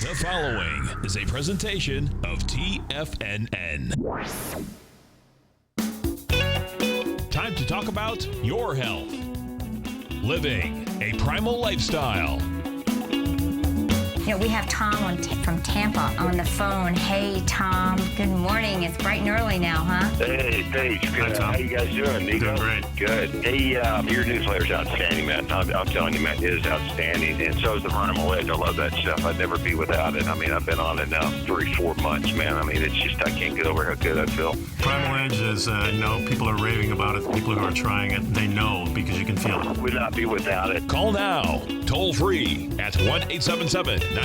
The following is a presentation of TFNN. Time to talk about your health. Living a primal lifestyle. You know, we have Tom from Tampa on the phone. Hey, Tom. Good morning. It's bright and early now, huh? Hey, Paige. Good. How you guys doing, Nico? Doing great. Good. Hey, your newsletter's outstanding, man. I'm telling you, man, it is outstanding. And so is the Primal. I love that stuff. I'd never be without it. I mean, I've been on it now 3-4 months, man. I mean, it's just, I can't get over how good I feel. Primal Edge is, people are raving about it. People who are trying it, they know because you can feel it. Would not be without it. Call now, toll free at 1-877-927-6648.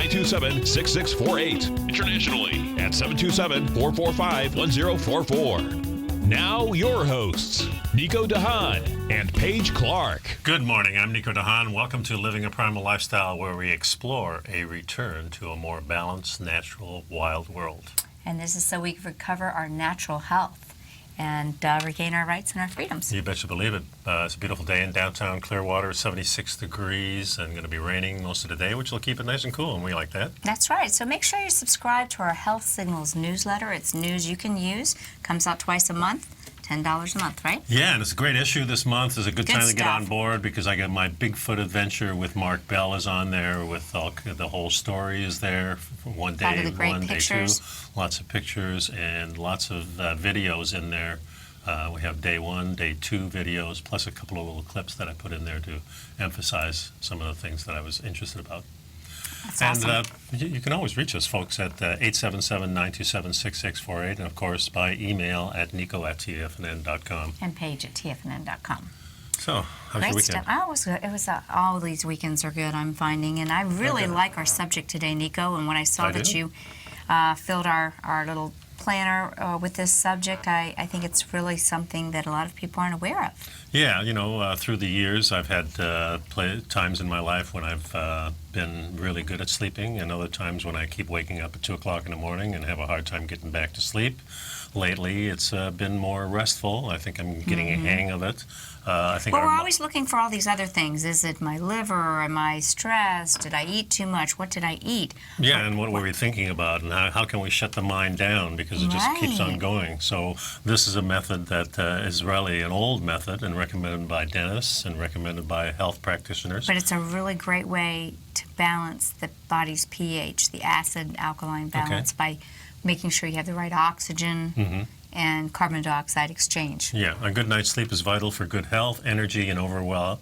Internationally at 727-445-1044. Now your hosts, Nico DeHaan and Paige Clark. Good morning. I'm Nico DeHaan. Welcome to Living a Primal Lifestyle, where we explore a return to a more balanced, natural, wild world. And this is so we can recover our natural health and regain our rights and our freedoms. You bet you believe it. It's a beautiful day in downtown Clearwater, 76 degrees, and going to be raining most of the day, which will keep it nice and cool, and we like that. That's right. So make sure you subscribe to our Health Signals newsletter. It's news you can use. Comes out twice a month. $10 a month, right? Yeah, and it's a great issue this month. It's a good time to get on board because I got my Bigfoot adventure with Mark Bell is on there with the whole story is there. One day, day two. Lots of pictures and lots of videos in there. We have day one, day two videos, plus a couple of little clips that I put in there to emphasize some of the things that I was interested about. That's and awesome. You can always reach us, folks, at 877-927-6648, and of course by email at nico@tfnn.com. And Paige at tfnn.com. So, how's Great your weekend? stuff. Oh, it was good. It was all these weekends are good, I'm finding, and I really like our subject today, Nico. And when I saw that you filled our little planner with this subject, I think it's really something that a lot of people aren't aware of. Yeah, through the years, I've had times in my life when I've been really good at sleeping, and other times when I keep waking up at 2 o'clock in the morning and have a hard time getting back to sleep. Lately, it's been more restful. I think I'm getting a hang of it. We're always looking for all these other things. Is it my liver? Am I stressed? Did I eat too much? What did I eat? Yeah, and what were we thinking about? And how can we shut the mind down? Because it just keeps on going. So this is a method that is really an old method and recommended by dentists and recommended by health practitioners. But it's a really great way to balance the body's pH, the acid-alkaline balance, by making sure you have the right oxygen and carbon dioxide exchange. Yeah, a good night's sleep is vital for good health, energy, and overall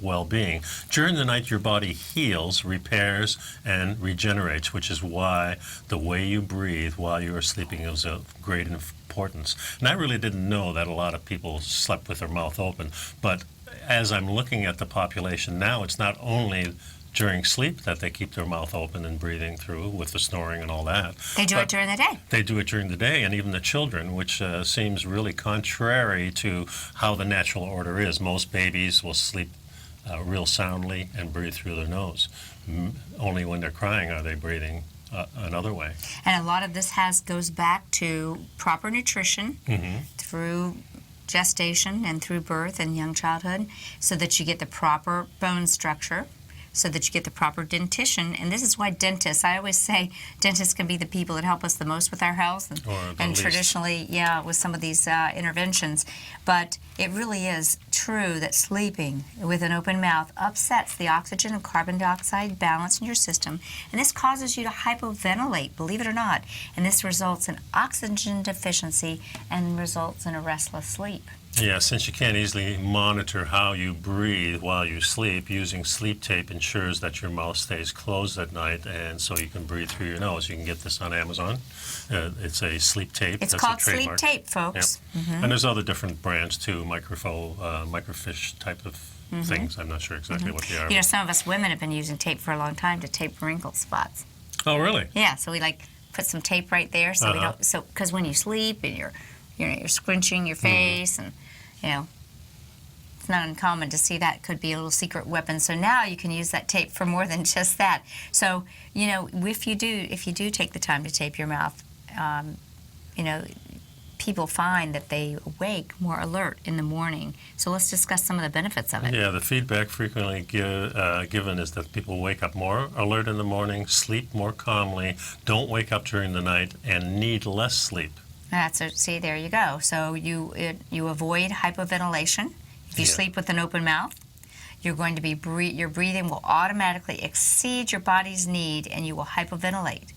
well-being. During the night, your body heals, repairs, and regenerates, which is why the way you breathe while you are sleeping is of great importance. And I really didn't know that a lot of people slept with their mouth open, but as I'm looking at the population now, it's not only during sleep that they keep their mouth open and breathing through with the snoring and all that. They do it during the day. They do it during the day, and even the children, which seems really contrary to how the natural order is. Most babies will sleep real soundly and breathe through their nose. Only when they're crying are they breathing another way. And a lot of this goes back to proper nutrition through gestation and through birth and young childhood, so that you get the proper bone structure, so that you get the proper dentition. And this is why dentists, I always say dentists can be the people that help us the most with our health and traditionally, with some of these interventions. But it really is true that sleeping with an open mouth upsets the oxygen and carbon dioxide balance in your system, and this causes you to hypoventilate, believe it or not, and this results in oxygen deficiency and results in a restless sleep. Yeah, since you can't easily monitor how you breathe while you sleep, using sleep tape ensures that your mouth stays closed at night, and so you can breathe through your nose. You can get this on Amazon. It's a sleep tape. It's called sleep tape, folks. Yep. And there's other different brands too, microfiche type of things. I'm not sure exactly what they are. You know, some of us women have been using tape for a long time to tape wrinkle spots. Oh, really? Yeah, so we put some tape right there, so we don't. So because when you sleep and you're scrunching your face and it's not uncommon to see that could be a little secret weapon. So now you can use that tape for more than just that. So, if you do take the time to tape your mouth, people find that they wake more alert in the morning. So let's discuss some of the benefits of it. Yeah, the feedback frequently given is that people wake up more alert in the morning, sleep more calmly, don't wake up during the night, and need less sleep. See, there you go. So you avoid hypoventilation. If you sleep with an open mouth, you're going to be your breathing will automatically exceed your body's need, and you will hypoventilate,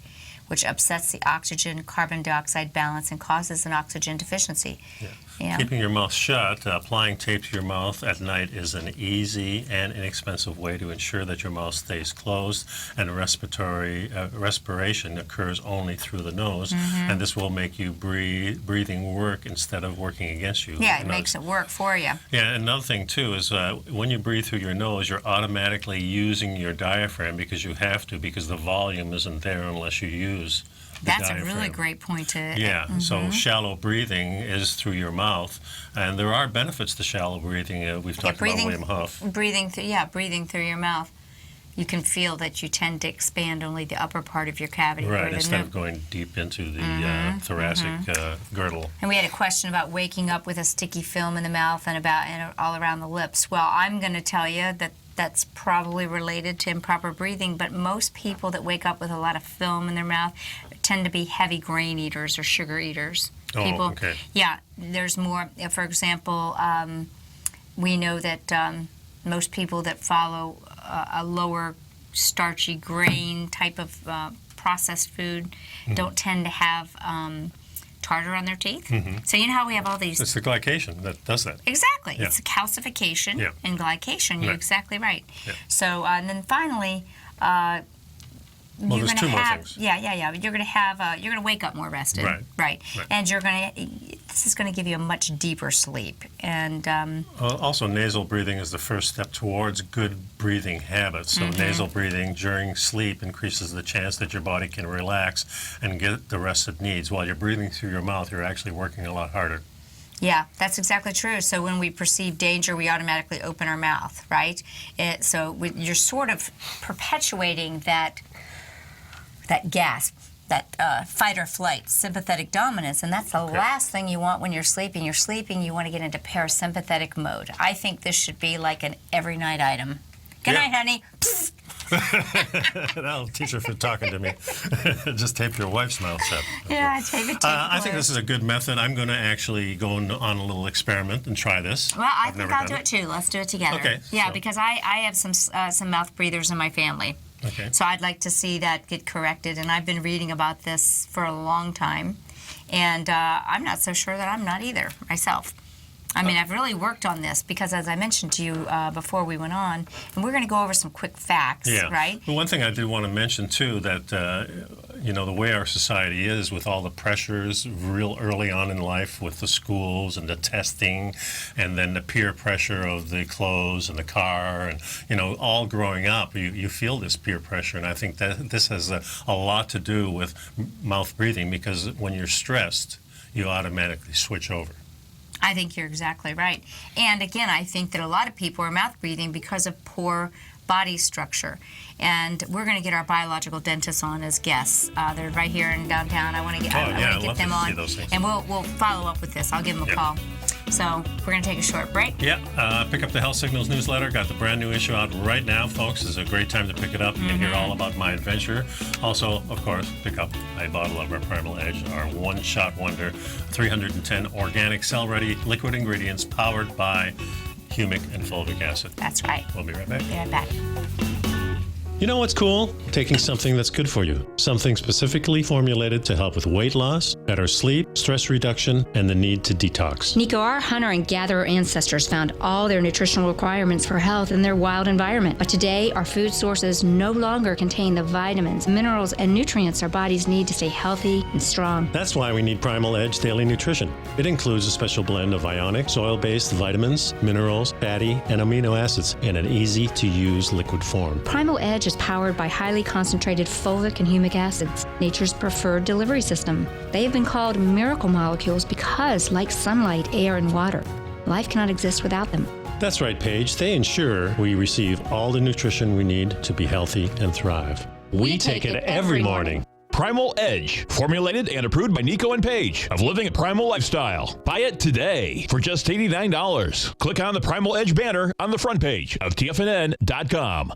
which upsets the oxygen carbon dioxide balance and causes an oxygen deficiency. Yeah. You know? Keeping your mouth shut, applying tape to your mouth at night is an easy and inexpensive way to ensure that your mouth stays closed and respiration occurs only through the nose, and this will make you breathing work instead of working against you. Yeah, it makes it work for you. Yeah, another thing too is when you breathe through your nose, you're automatically using your diaphragm because you have to, because the volume isn't there unless you use the That's diaphragm. a really great point to... Yeah, so shallow breathing is through your mouth, and there are benefits to shallow breathing. We've talked about Wim Hof. Breathing through your mouth. You can feel that you tend to expand only the upper part of your cavity. Right, instead of going deep into the thoracic girdle. And we had a question about waking up with a sticky film in the mouth and all around the lips. Well, I'm going to tell you that that's probably related to improper breathing, but most people that wake up with a lot of film in their mouth tend to be heavy grain eaters or sugar eaters. Oh, okay. Yeah, there's more. For example, we know that most people that follow a lower starchy grain type of processed food don't tend to have tartar on their teeth. So you know how we have all these... It's the glycation that does that. Exactly. Yeah. It's calcification and glycation. You're exactly right. Yeah. So, and then finally... Well, there's two more things. Yeah. You're going to have. You're going to wake up more rested. Right. And you're going to. This is going to give you a much deeper sleep. And also, nasal breathing is the first step towards good breathing habits. So, nasal breathing during sleep increases the chance that your body can relax and get the rest it needs. While you're breathing through your mouth, you're actually working a lot harder. Yeah, that's exactly true. So when we perceive danger, we automatically open our mouth, right? You're sort of perpetuating that gasp, that fight or flight, sympathetic dominance, and that's the last thing you want when you're sleeping. You're sleeping, you want to get into parasympathetic mode. I think this should be like an every night item. Good night, honey. That'll teach her for talking to me. Just tape your wife's mouth shut. Yeah, tape it. I think this is a good method. I'm going to actually go on a little experiment and try this. Well, I think I'll do it too. Let's do it together. Okay. Yeah, because I have some mouth breathers in my family. Okay. So I'd like to see that get corrected, and I've been reading about this for a long time, and I'm not so sure that I'm not either myself. I mean, I've really worked on this because, as I mentioned to you before we went on, and we're going to go over some quick facts, right? Well, one thing I do want to mention, too, that, the way our society is with all the pressures real early on in life with the schools and the testing and then the peer pressure of the clothes and the car and, all growing up, you feel this peer pressure. And I think that this has a lot to do with mouth breathing because when you're stressed, you automatically switch over. I think you're exactly right. And again, I think that a lot of people are mouth breathing because of poor body structure. And we're going to get our biological dentists on as guests. They're right here in downtown. I want to get them on. And we'll follow up with this. I'll give them a call. So we're going to take a short break. Yeah. Pick up the Health Signals newsletter. Got the brand new issue out right now, folks. It's a great time to pick it up. You can hear all about my adventure. Also, of course, pick up a bottle of our Primal Edge, our one-shot wonder, 310 organic cell-ready liquid ingredients powered by humic and fulvic acid. That's right. We'll be right back. Be right back. You know what's cool? Taking something that's good for you. Something specifically formulated to help with weight loss, better sleep, stress reduction, and the need to detox. Nico, our hunter and gatherer ancestors found all their nutritional requirements for health in their wild environment. But today, our food sources no longer contain the vitamins, minerals, and nutrients our bodies need to stay healthy and strong. That's why we need Primal Edge Daily Nutrition. It includes a special blend of ionic, soil-based vitamins, minerals, fatty, and amino acids in an easy-to-use liquid form. Primal Edge is powered by highly concentrated fulvic and humic acids, nature's preferred delivery system. They have been called miracle molecules because, like sunlight, air, and water, life cannot exist without them. That's right, Paige. They ensure we receive all the nutrition we need to be healthy and thrive. We take it every morning. Primal Edge, formulated and approved by Nico and Paige of Living a Primal Lifestyle. Buy it today for just $89. Click on the Primal Edge banner on the front page of TFNN.com.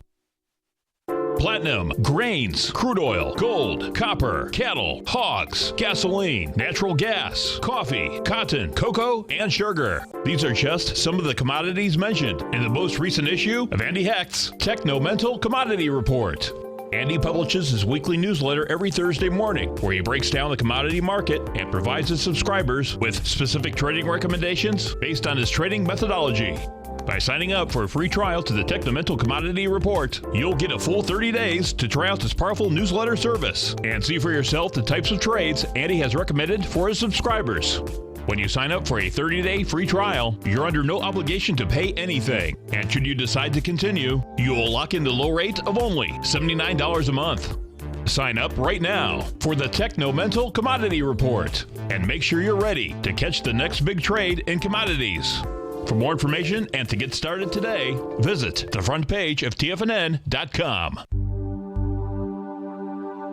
Platinum, grains, crude oil, gold, copper, cattle, hogs, gasoline, natural gas, coffee, cotton, cocoa, and sugar. These are just some of the commodities mentioned in the most recent issue of Andy Hecht's Techno-Mental Commodity Report. Andy publishes his weekly newsletter every Thursday morning, where he breaks down the commodity market and provides his subscribers with specific trading recommendations based on his trading methodology. By signing up for a free trial to the Techno-Mental Commodity Report, you'll get a full 30 days to try out this powerful newsletter service and see for yourself the types of trades Andy has recommended for his subscribers. When you sign up for a 30-day free trial, you're under no obligation to pay anything. And should you decide to continue, you will lock in the low rate of only $79 a month. Sign up right now for the Techno-Mental Commodity Report and make sure you're ready to catch the next big trade in commodities. For more information and to get started today, visit the front page of TFNN.com.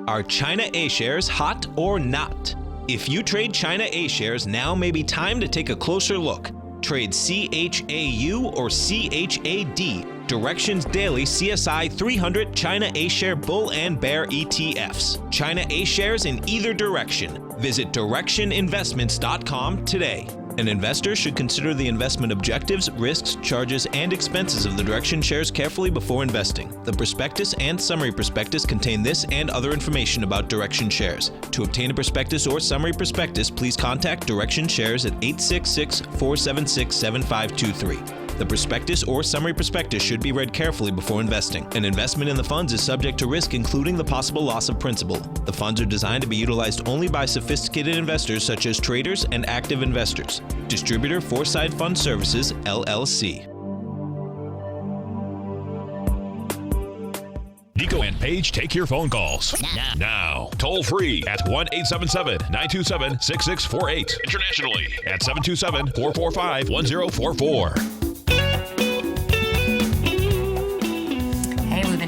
Are China A-shares hot or not? If you trade China A-shares, now may be time to take a closer look. Trade CHAU or CHAD, Directions Daily CSI 300 China A-share Bull and Bear ETFs. China A-shares in either direction. Visit directioninvestments.com today. An investor should consider the investment objectives, risks, charges, and expenses of the Direction shares carefully before investing. The prospectus and summary prospectus contain this and other information about Direction shares. To obtain a prospectus or summary prospectus, please contact Direction shares at 866-476-7523. The prospectus or summary prospectus should be read carefully before investing. An investment in the funds is subject to risk, including the possible loss of principal. The funds are designed to be utilized only by sophisticated investors such as traders and active investors. Distributor Foreside Fund Services, LLC. Nico and Paige take your phone calls now. Toll free at 1-877-927-6648. Internationally at 727-445-1044.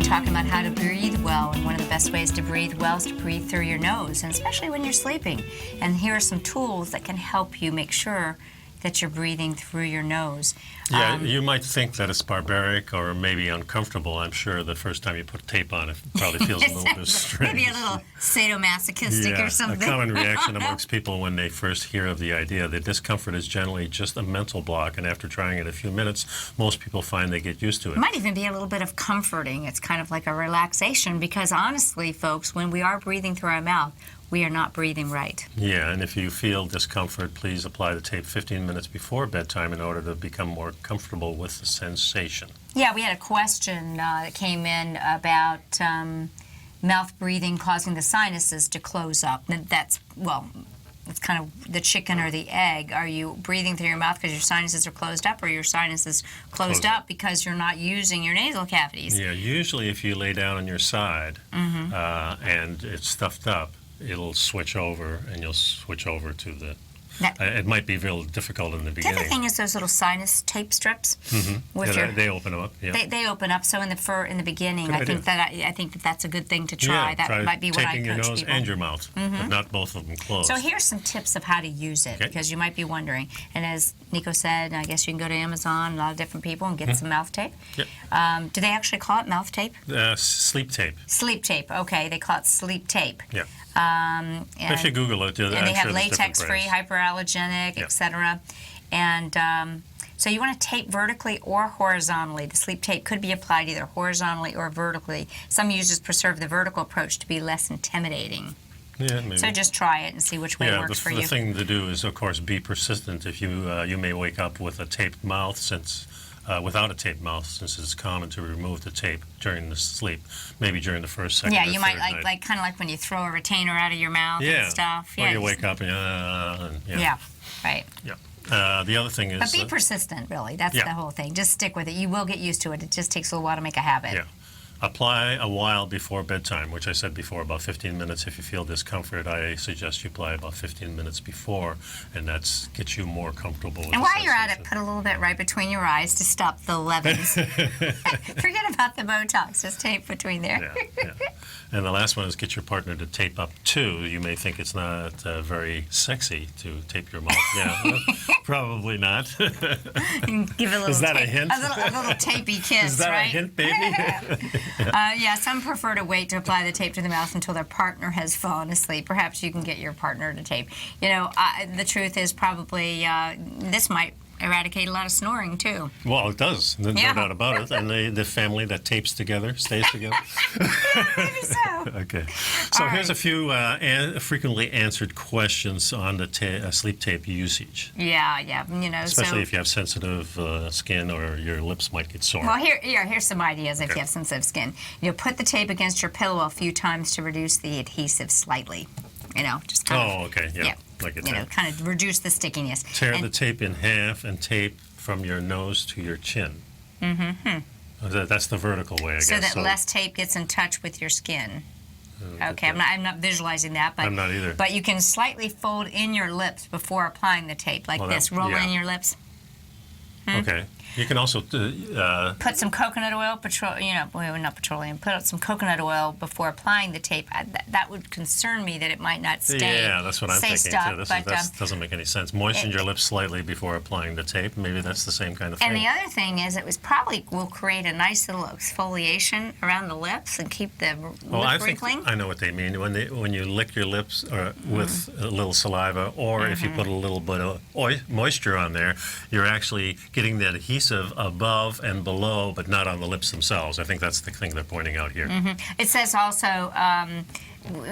Talking about how to breathe well, and one of the best ways to breathe well is to breathe through your nose, and especially when you're sleeping. And here are some tools that can help you make sure that you're breathing through your nose. Yeah, you might think that it's barbaric or maybe uncomfortable. I'm sure the first time you put tape on, it probably feels a little bit strange. Maybe a little sadomasochistic or something. A common reaction amongst people when they first hear of the idea. The discomfort is generally just a mental block, and after trying it a few minutes, most people find they get used to it. It might even be a little bit of comforting. It's kind of like a relaxation, because honestly, folks, when we are breathing through our mouth, we are not breathing right. Yeah, and if you feel discomfort, please apply the tape 15 minutes before bedtime in order to become more comfortable with the sensation. Yeah, we had a question that came in about mouth breathing causing the sinuses to close up. That's, well, it's kind of the chicken or the egg. Are you breathing through your mouth because your sinuses are closed up, or your sinuses closed up because you're not using your nasal cavities? Yeah, usually if you lay down on your side and it's stuffed up, it'll switch over, and you'll switch over to the... it might be real difficult in the beginning. The other thing is those little sinus tape strips. They open up. Yeah. They open up. So in the beginning, I think that's a good thing to try. Yeah, that might be what I coach taking your nose people. and your mouth, but not both of them closed. So here's some tips of how to use it, because you might be wondering. And as Nico said, I guess you can go to Amazon, a lot of different people, and get some mouth tape. Yep. Do they actually call it mouth tape? Sleep tape. Sleep tape. Okay, they call it sleep tape. Yeah. If you Google it, and they have latex-free, hyperallergenic, Yep. etc. And so you want to tape vertically or horizontally. The sleep tape could be applied either horizontally or vertically. Some users prefer the vertical approach to be less intimidating. Yeah, maybe. So just try it and see which way works for you. The thing to do is, of course, be persistent. If you may wake up with a taped mouth, since without a taped mouth, since it's common to remove the tape during the sleep, maybe during the first, second, yeah, or you third might night. like kind of like when you throw a retainer out of your mouth and stuff. Or you wake up and right. Yeah. The other thing is... But be persistent, really. That's the whole thing. Just stick with it. You will get used to it. It just takes a little while to make a habit. Yeah. Apply a while before bedtime, which I said before, about 15 minutes. If you feel discomfort, I suggest you apply about 15 minutes before, and that gets you more comfortable with And the while you're at it, sensation. put a little bit right between your eyes to stop the levens. Forget about the Botox, just tape between there. Yeah. And the last one is get your partner to tape up too. You may think it's not very sexy to tape your mouth. Yeah, well, probably not. And give a little Is that a tape- hint? A little tapey kiss, Is that right? a hint, baby? Yeah, some prefer to wait to apply the tape to the mouth until their partner has fallen asleep. Perhaps you can get your partner to tape. You know, the truth is probably this might eradicate a lot of snoring too. Well, it does. No Yeah. doubt about it. And the family that tapes together stays together. Maybe so. Okay. So All here's right. a few frequently answered questions on the sleep tape usage, Yeah, you know. especially so, if you have sensitive skin or your lips might get sore. Well, here's some ideas if you have sensitive skin. You know, put the tape against your pillow a few times to reduce the adhesive slightly. You know, just kind of. Oh, okay. Yeah. Like it You know, did. kind of reduce the stickiness. Tear And- the tape in half and tape from your nose to your chin. Mm-hmm. That's the vertical way, I so guess. that less tape gets in touch with your skin. Okay, I'm not visualizing that, but I'm not either. But you can slightly fold in your lips before applying the tape, like Well, this. that- Roll yeah. in your lips. Okay. You can also Put some coconut oil, not petroleum. Put out some coconut oil before applying the tape. That would concern me that it might not stay. yeah, that's what I'm stay thinking stuck, too. but, That doesn't make any sense. Moisten your lips slightly before applying the tape. Maybe that's the same kind of thing. And the other thing is, it was probably will create a nice little exfoliation around the lips and keep the Well, lip I think wrinkling. I know what they mean when you lick your lips with a little saliva, or if you put a little bit of moisture on there, you're actually getting the adhesive above and below, but not on the lips themselves. I think that's the thing they're pointing out here. It says also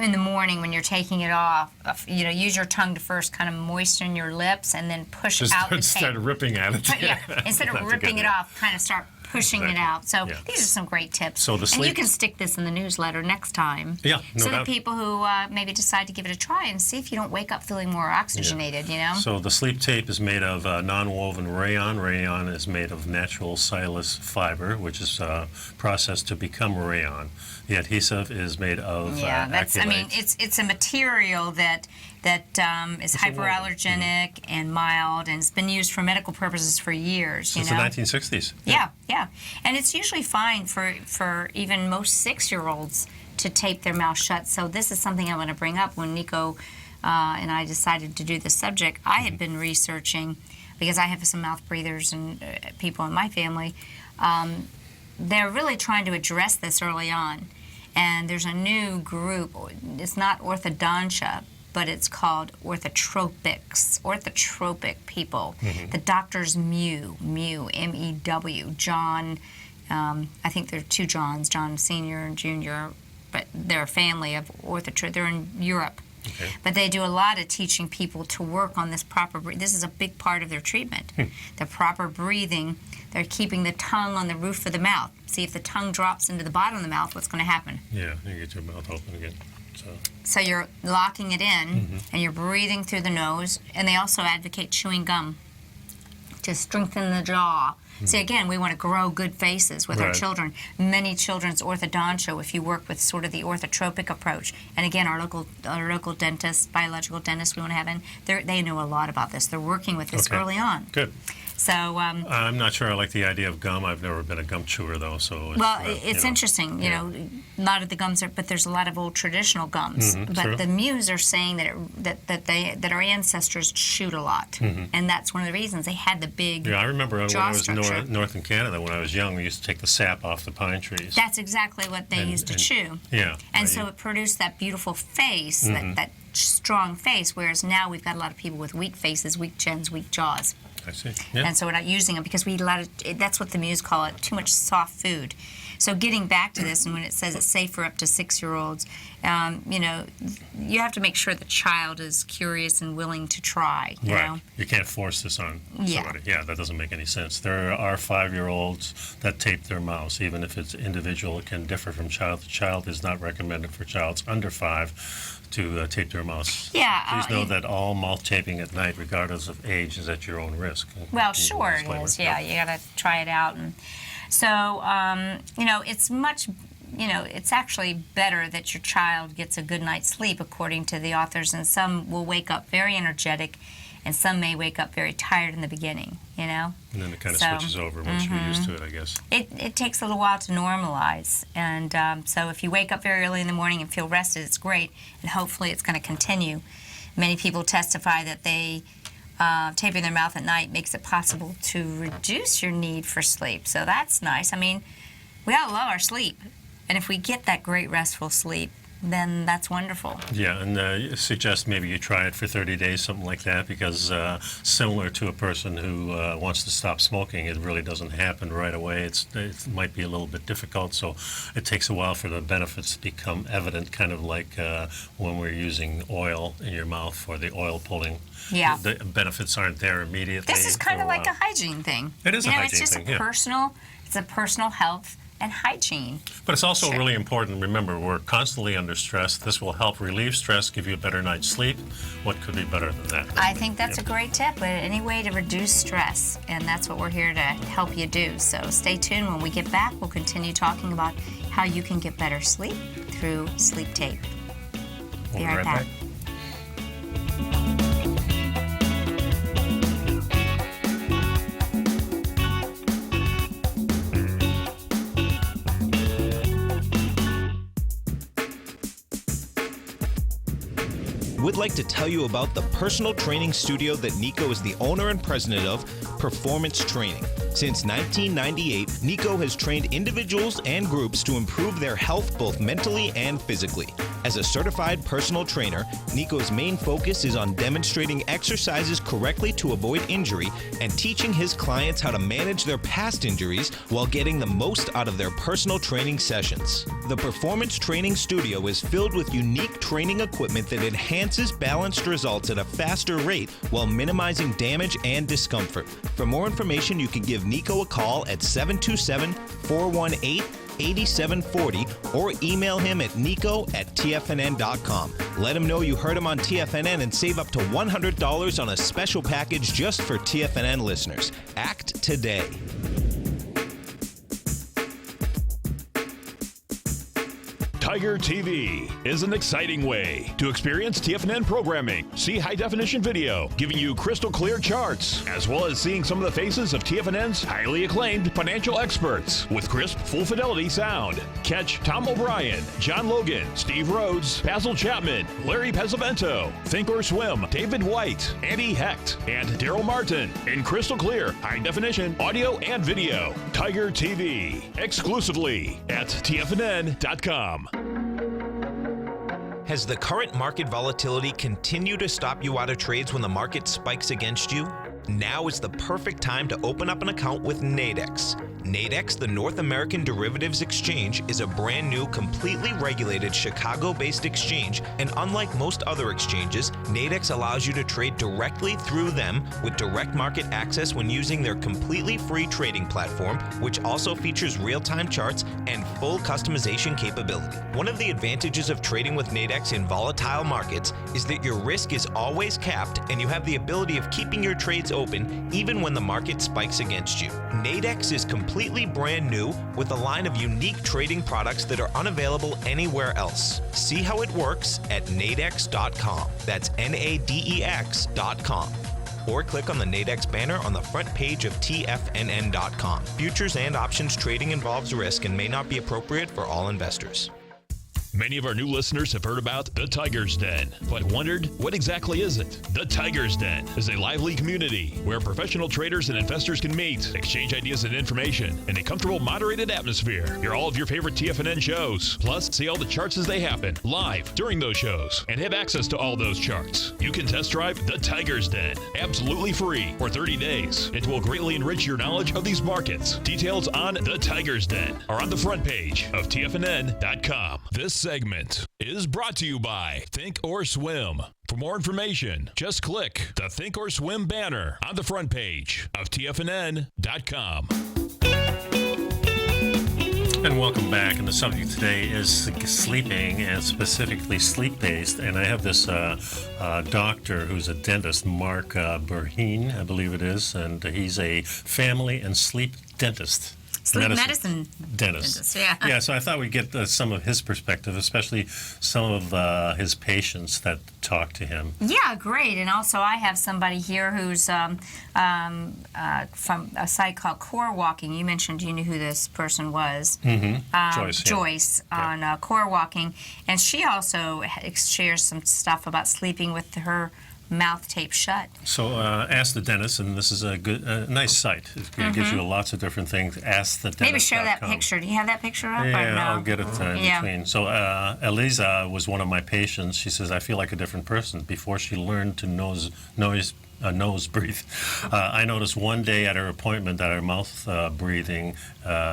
in the morning when you're taking it off, use your tongue to first kind of moisten your lips and then push Just out the tape. start ripping at it. Yeah, instead of That's a ripping good it idea. off, kind of start pushing it Exactly. out. So Yeah. these are some great tips. So the and you sleep- can stick this in the newsletter next time. Yeah, no so doubt. that people who maybe decide to give it a try and see if you don't wake up feeling more oxygenated, you know? So the sleep tape is made of non-woven rayon. Rayon is made of natural cellulose fiber, which is processed to become rayon. The adhesive is made of Yeah, acrylate. it's a material that is hyperallergenic and mild, and it's been used for medical purposes for years. Since you know? the 1960s. Yeah, and it's usually fine for even most 6-year-olds to tape their mouth shut. So this is something I want to bring up. When Nico and I decided to do this subject, I had been researching, because I have some mouth breathers and people in my family. They're really trying to address this early on. And there's a new group. It's not orthodontia, but it's called orthotropics, orthotropic people. The doctors Mew, M-E-W, John, I think there are 2 Johns, John Senior and Junior, but they're a family of they're in Europe. Okay. But they do a lot of teaching people to work on this proper breathing. This is a big part of their treatment. The proper breathing. They're keeping the tongue on the roof of the mouth. See, if the tongue drops into the bottom of the mouth, what's going to happen? Yeah, you get your mouth open again. So you're locking it in, and you're breathing through the nose. And they also advocate chewing gum to strengthen the jaw. See, again, we want to grow good faces with our Right. children. Many children's orthodontia, if you work with sort of the orthotropic approach, and again, our local dentists, biological dentists we want to have in, they know a lot about this. They're working with this Okay. early on. Good. So, I'm not sure I like the idea of gum. I've never been a gum chewer, though, so it's, well, you it's know. interesting, you know, a lot of the gums are, but there's a lot of old traditional gums. But true. the Mews are saying that our ancestors chewed a lot, and that's one of the reasons they had the big. Yeah, I remember when jaw I was structure. north in Canada, when I was young, we used to take the sap off the pine trees. That's exactly what they used to chew. Yeah. And so it produced that beautiful face, that strong face, whereas now we've got a lot of people with weak faces, weak chins, weak jaws. I see. Yeah. And so we're not using them because we eat a lot of, that's what the Mews call it, too much soft food. So getting back to this, and when it says it's safe for up to 6-year-olds, you know, you have to make sure the child is curious and willing to try, you know. You can't force this on Yeah. somebody. Yeah, that doesn't make any sense. There are 5-year-olds that tape their mouths. Even if it's individual, it can differ from child to child. It's not recommended for childs under 5 to tape their mouths. Yeah, Please know that all mouth taping at night, regardless of age, is at your own risk. Well, Can you sure it disclaimer? is. Yeah, you got to try it out. And so, you know, it's much it's actually better that your child gets a good night's sleep, according to the authors, and some will wake up very energetic, and some may wake up very tired in the beginning, And then it kind of switches over once you're used to it, I guess. It takes a little while to normalize, and so if you wake up very early in the morning and feel rested, it's great, and hopefully it's going to continue. Many people testify that they taping their mouth at night makes it possible to reduce your need for sleep, so that's nice. I mean, we all love our sleep, and if we get that great restful sleep, then that's wonderful. Yeah, and suggest maybe you try it for 30 days, something like that, because similar to a person who wants to stop smoking, it really doesn't happen right away. It might be a little bit difficult, so it takes a while for the benefits to become evident, kind of like when we're using oil in your mouth for the oil pulling. Yeah. The benefits aren't there immediately. This is kind of like a hygiene thing. It is a hygiene it's just thing, it's a personal health and hygiene. But it's also really important, remember, we're constantly under stress. This will help relieve stress, give you a better night's sleep. What could be better than that? I think that's a great tip, any way to reduce stress, and that's what we're here to help you do. So stay tuned. When we get back, we'll continue talking about how you can get better sleep through sleep tape. We'll be right back. We'd like to tell you about the personal training studio that Nico is the owner and president of, Performance Training. Since 1998, Nico has trained individuals and groups to improve their health both mentally and physically. As a certified personal trainer, Nico's main focus is on demonstrating exercises correctly to avoid injury and teaching his clients how to manage their past injuries while getting the most out of their personal training sessions. The Performance Training Studio is filled with unique training equipment that enhances balanced results at a faster rate while minimizing damage and discomfort. For more information, you can give Nico a call at 727-418-8740 or email him at nico@tfnn.com. Let him know you heard him on TFNN and save up to $100 on a special package just for TFNN listeners. Act today. Tiger TV is an exciting way to experience TFNN programming. See high-definition video, giving you crystal clear charts, as well as seeing some of the faces of TFNN's highly acclaimed financial experts with crisp, full-fidelity sound. Catch Tom O'Brien, John Logan, Steve Rhodes, Basil Chapman, Larry Pesavento, Think or Swim, David White, Andy Hecht, and Daryl Martin in crystal clear, high-definition audio and video. Tiger TV, exclusively at TFNN.com. Has the current market volatility continued to stop you out of trades when the market spikes against you? Now is the perfect time to open up an account with Nadex. Nadex, the North American Derivatives Exchange, is a brand new, completely regulated Chicago-based exchange, and unlike most other exchanges, Nadex allows you to trade directly through them with direct market access when using their completely free trading platform, which also features real-time charts and full customization capability. One of the advantages of trading with Nadex in volatile markets is that your risk is always capped and you have the ability of keeping your trades open even when the market spikes against you. Nadex is completely brand new with a line of unique trading products that are unavailable anywhere else. See how it works at nadex.com. That's NADEX.com. Or click on the Nadex banner on the front page of TFNN.com. Futures and options trading involves risk and may not be appropriate for all investors. Many of our new listeners have heard about the Tiger's Den, but wondered, what exactly is it? The Tiger's Den is a lively community where professional traders and investors can meet, exchange ideas and information in a comfortable, moderated atmosphere. Hear all of your favorite TFNN shows, plus see all the charts as they happen live during those shows and have access to all those charts. You can test drive the Tiger's Den absolutely free for 30 days. It will greatly enrich your knowledge of these markets. Details on the Tiger's Den are on the front page of TFNN.com. This segment is brought to you by Think or Swim. For more information, just click the Think or Swim banner on the front page of TFNN.com. And welcome back. And the subject today is sleeping, and specifically sleep-based. And I have this doctor who's a dentist, Mark Burheen, I believe it is, and he's a family and sleep dentist. Sleep medicine dentist. Yeah. Yeah, so I thought we'd get some of his perspective, especially some of his patients that talk to him. Yeah, great. And also I have somebody here who's from a site called Core Walking. You mentioned you knew who this person was. Joyce. Joyce on Core Walking. And she also shares some stuff about sleeping with her mouth taped shut. So Ask the Dentist, and this is a nice site. It gives you lots of different things. AskTheDentist.com. Maybe show that picture. Do you have that picture up? Yeah, or no? I'll get it in between. So Eliza was one of my patients. She says, I feel like a different person. Before she learned to nose breathe. I noticed one day at her appointment that her mouth breathing,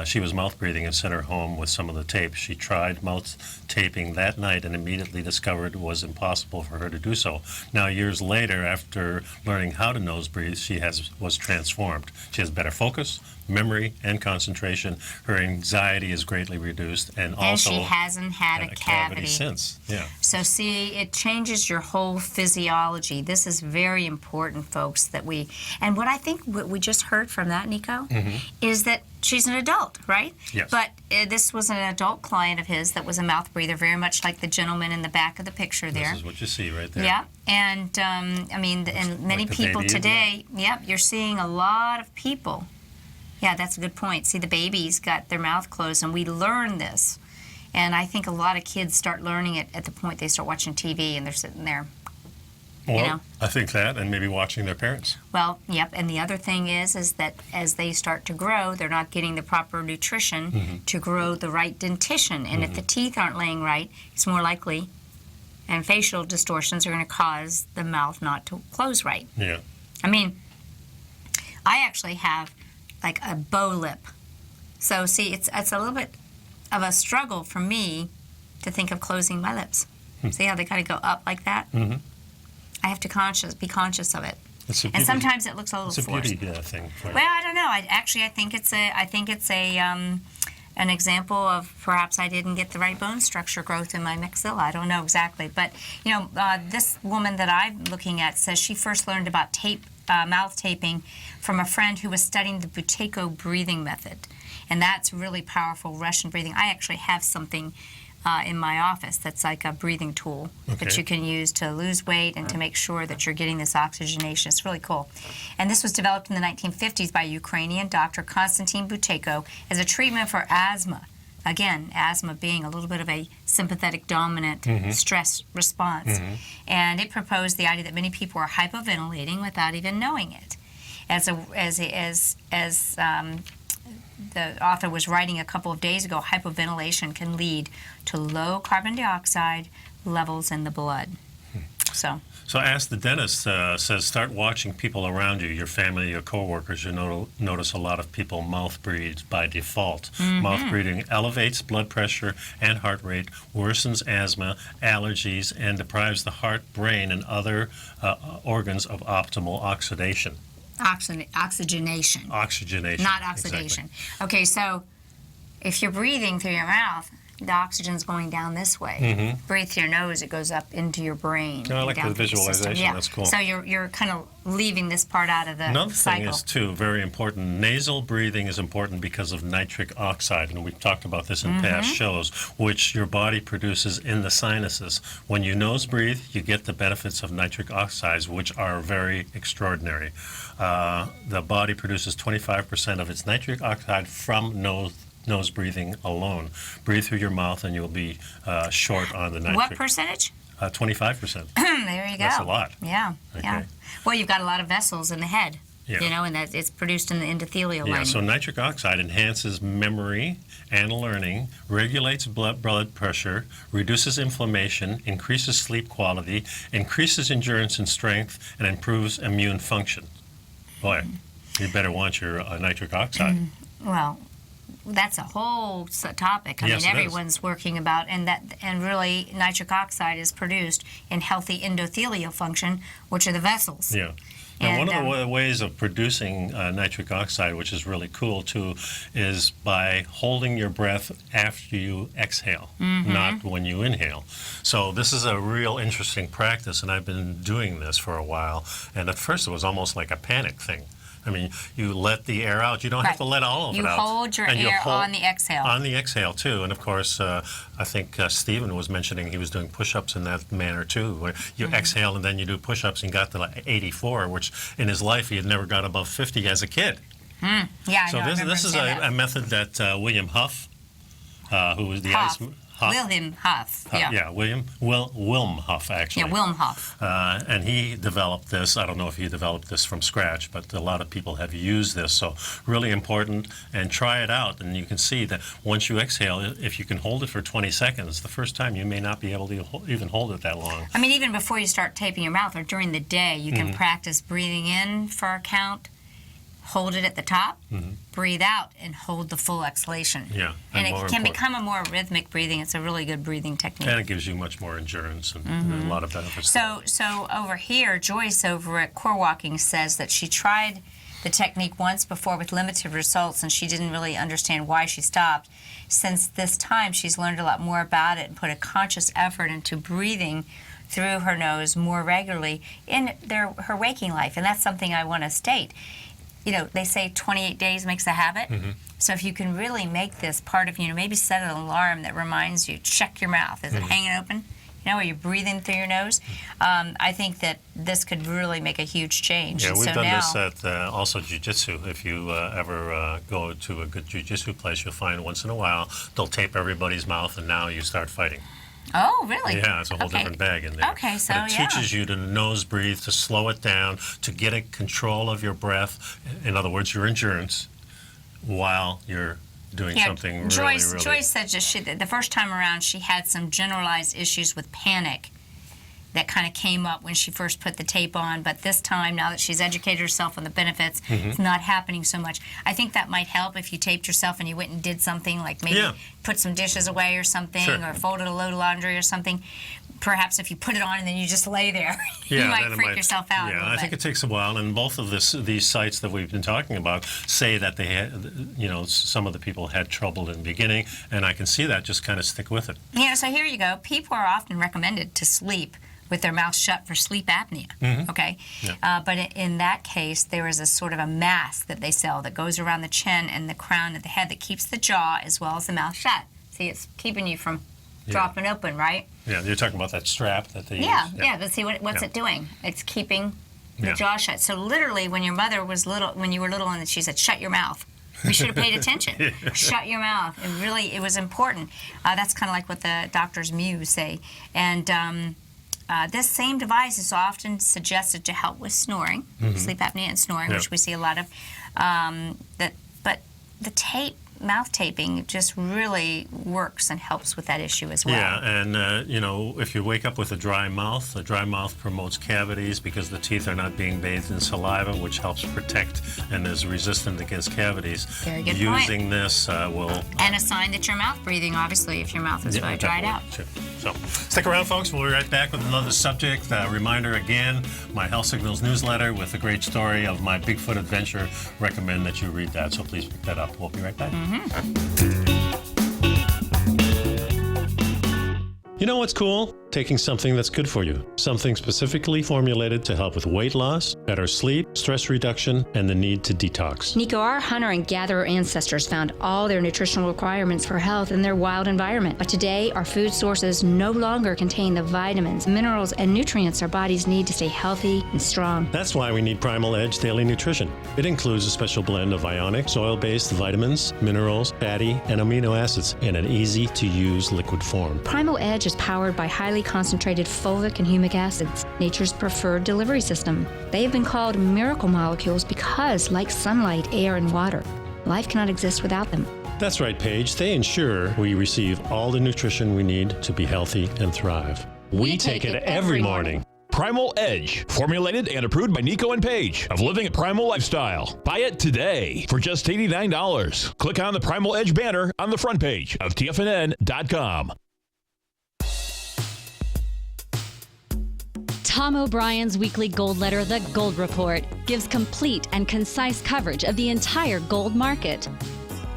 she was mouth breathing and sent her home with some of the tape. She tried mouth taping that night and immediately discovered it was impossible for her to do so. Now, years later, after learning how to nose breathe, she was transformed. She has better focus, memory, and concentration. Her anxiety is greatly reduced, and also she hasn't had a cavity since. Yeah. So see, it changes your whole physiology. This is very important, folks, that we, and what I think what we just heard from that, Nico, is that she's an adult, right? Yes. But this was an adult client of his that was a mouth breather, very much like the gentleman in the back of the picture there. This is what you see right there. Yeah, and I mean, and many Like people baby, today, yep, you're seeing a lot of people. Yeah, that's a good point. See, the babies got their mouth closed, and we learn this. And I think a lot of kids start learning it at the point they start watching TV and they're sitting there. Well, You know? I think that, and maybe watching their parents. Well, yep, and the other thing is that as they start to grow, they're not getting the proper nutrition to grow the right dentition. And if the teeth aren't laying right, it's more likely, and facial distortions are going to cause the mouth not to close right. Yeah. I mean, I actually have like a bow lip. So see, it's a little bit of a struggle for me to think of closing my lips. See how they kind of go up like that? I have to be conscious of it. It's a And sometimes it looks a little It's a forced. beauty thing. For Well, I don't know. I think it's an example of perhaps I didn't get the right bone structure growth in my maxilla. I don't know exactly, but you know, this woman that I'm looking at says she first learned about mouth taping from a friend who was studying the Buteyko breathing method, and that's really powerful Russian breathing. I actually have something in my office that's like a breathing tool that you can use to lose weight and to make sure that you're getting this oxygenation. It's really cool. And this was developed in the 1950s by Ukrainian doctor Konstantin Buteyko as a treatment for asthma. Again, asthma being a little bit of a sympathetic dominant stress response. And it proposed the idea that many people are hypoventilating without even knowing it. As the author was writing a couple of days ago, hypoventilation can lead to low carbon dioxide levels in the blood. So Ask the Dentist says start watching people around you, your family, your coworkers. You notice a lot of people mouth breathe by default. Mouth breathing elevates blood pressure and heart rate, worsens asthma, allergies, and deprives the heart, brain, and other organs of optimal oxidation. oxygenation. Oxygenation. Not oxidation. Exactly. Okay, so if you're breathing through your mouth, the oxygen's going down this way. Breathe through your nose, it goes up into your brain. I like down the through system. visualization. Yeah. That's cool. So you're kind of leaving this part out of the Another thing cycle. is, too, very important, nasal breathing is important because of nitric oxide, and we've talked about this in past shows, which your body produces in the sinuses. When you nose breathe, you get the benefits of nitric oxides, which are very extraordinary. The body produces 25% of its nitric oxide from nose breathing alone. Breathe through your mouth and you'll be short on the nitric. What percentage? 25%. There you go. That's a lot. Yeah, yeah. Okay. Well, you've got a lot of vessels in the head, Yeah. you know, and that it's produced in the endothelial Yeah, lining. so nitric oxide enhances memory and learning, regulates blood pressure, reduces inflammation, increases sleep quality, increases endurance and strength, and improves immune function. Boy, you better want your nitric oxide. Well, that's a whole topic. I Yes, mean, it is. everyone's working about, and really nitric oxide is produced in healthy endothelial function, which are the vessels. Yeah. Now, And, one of the ways of producing nitric oxide, which is really cool too, is by holding your breath after you exhale, not when you inhale. So this is a real interesting practice, and I've been doing this for a while. And at first, it was almost like a panic thing. I mean, you let the air out. You don't have to let all of it out. You hold your air on the exhale. On the exhale, too. And, of course, I think Stephen was mentioning he was doing push-ups in that manner, too, where you exhale and then you do push-ups and got to like 84, which in his life he had never got above 50 as a kid. Yeah, so this is a method that William Huff, who was the ice... Wilhelm Huff. Wilm Huff, actually. Yeah, Wilm Huff. And he developed this. I don't know if he developed this from scratch, but a lot of people have used this. So really important, and try it out. And you can see that once you exhale, if you can hold it for 20 seconds, the first time you may not be able to even hold it that long. I mean, even before you start taping your mouth or during the day, you can practice breathing in for a count, hold it at the top, breathe out, and hold the full exhalation. Yeah, and it can become a more rhythmic breathing. It's a really good breathing technique. And it gives you much more endurance and a lot of benefits. So over here, Joyce over at Core Walking says that she tried the technique once before with limited results, and she didn't really understand why she stopped. Since this time, she's learned a lot more about it and put a conscious effort into breathing through her nose more regularly in her waking life, and that's something I want to state. You know, they say 28 days makes a habit. So if you can really make this part of, maybe set an alarm that reminds you, check your mouth. Is it hanging open? Are you breathing through your nose? I think that this could really make a huge change. Yeah, we've done this at also jiu-jitsu. If you ever go to a good jiu-jitsu place, you'll find once in a while they'll tape everybody's mouth, and now you start fighting. Oh, really? Yeah, it's a whole different bag in there. Okay, so but it teaches you to nose breathe, to slow it down, to get a control of your breath. In other words, your endurance, while you're doing something really. Joyce said that the first time around she had some generalized issues with panic that kind of came up when she first put the tape on, but this time, now that she's educated herself on the benefits, it's not happening so much. I think that might help if you taped yourself and you went and did something, like maybe put some dishes away or something, or folded a load of laundry or something. Perhaps if you put it on and then you just lay there, you might freak yourself out. Yeah, I think it takes a while, and both of these sites that we've been talking about say that they had, some of the people had trouble in the beginning, and I can see that. Just kind of stick with it. Yeah, so here you go. People are often recommended to sleep with their mouth shut for sleep apnea, okay? Yeah. But in that case, there is a sort of a mask that they sell that goes around the chin and the crown of the head that keeps the jaw as well as the mouth shut. See, it's keeping you from dropping open, right? Yeah, you're talking about that strap that they use. Yeah, but see, what's it doing? It's keeping the jaw shut. So literally, when your mother was little, when you were little, and she said, shut your mouth, we should have paid attention. Shut your mouth. And really, it was important. That's kind of like what the doctors Mew say. And this same device is often suggested to help with snoring, sleep apnea and snoring, which we see a lot of. But the mouth taping just really works and helps with that issue as well. Yeah, and if you wake up with a dry mouth promotes cavities because the teeth are not being bathed in saliva, which helps protect and is resistant against cavities. Very good Using point. This will... And a sign that your mouth breathing, obviously, if your mouth is really dried out. So stick around, folks. We'll be right back with another subject. Reminder again, my Health Signals newsletter with a great story of my Bigfoot adventure. Recommend that you read that, so please pick that up. We'll be right back. You know what's cool? Taking something that's good for you. Something specifically formulated to help with weight loss, better sleep, stress reduction, and the need to detox. Nico, our hunter and gatherer ancestors found all their nutritional requirements for health in their wild environment. But today, our food sources no longer contain the vitamins, minerals, and nutrients our bodies need to stay healthy and strong. That's why we need Primal Edge Daily Nutrition. It includes a special blend of ionic, soil-based vitamins, minerals, fatty, and amino acids in an easy-to-use liquid form. Primal Edge is powered by highly concentrated fulvic and humic acids, nature's preferred delivery system. They have been called miracle molecules because, like sunlight, air, and water, life cannot exist without them. That's right, Paige. They ensure we receive all the nutrition we need to be healthy and thrive. We take it every morning. Primal Edge, formulated and approved by Nico and Paige of Living a Primal Lifestyle. Buy it today for just $89. Click on the Primal Edge banner on the front page of TFNN.com. Tom O'Brien's weekly gold letter, The Gold Report, gives complete and concise coverage of the entire gold market.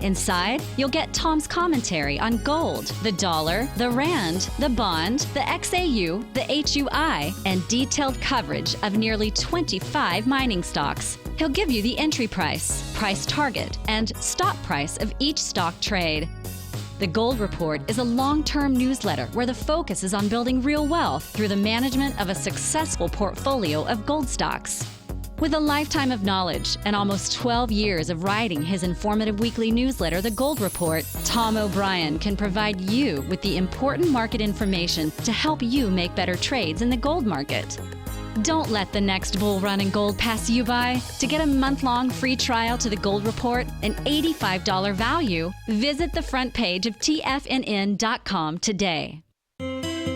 Inside, you'll get Tom's commentary on gold, the dollar, the rand, the bond, the XAU, the HUI, and detailed coverage of nearly 25 mining stocks. He'll give you the entry price, price target, and stop price of each stock trade. The Gold Report is a long-term newsletter where the focus is on building real wealth through the management of a successful portfolio of gold stocks. With a lifetime of knowledge and almost 12 years of writing his informative weekly newsletter, The Gold Report, Tom O'Brien can provide you with the important market information to help you make better trades in the gold market. Don't let the next bull run in gold pass you by. To get a month-long free trial to The Gold Report, an $85 value, visit the front page of TFNN.com today.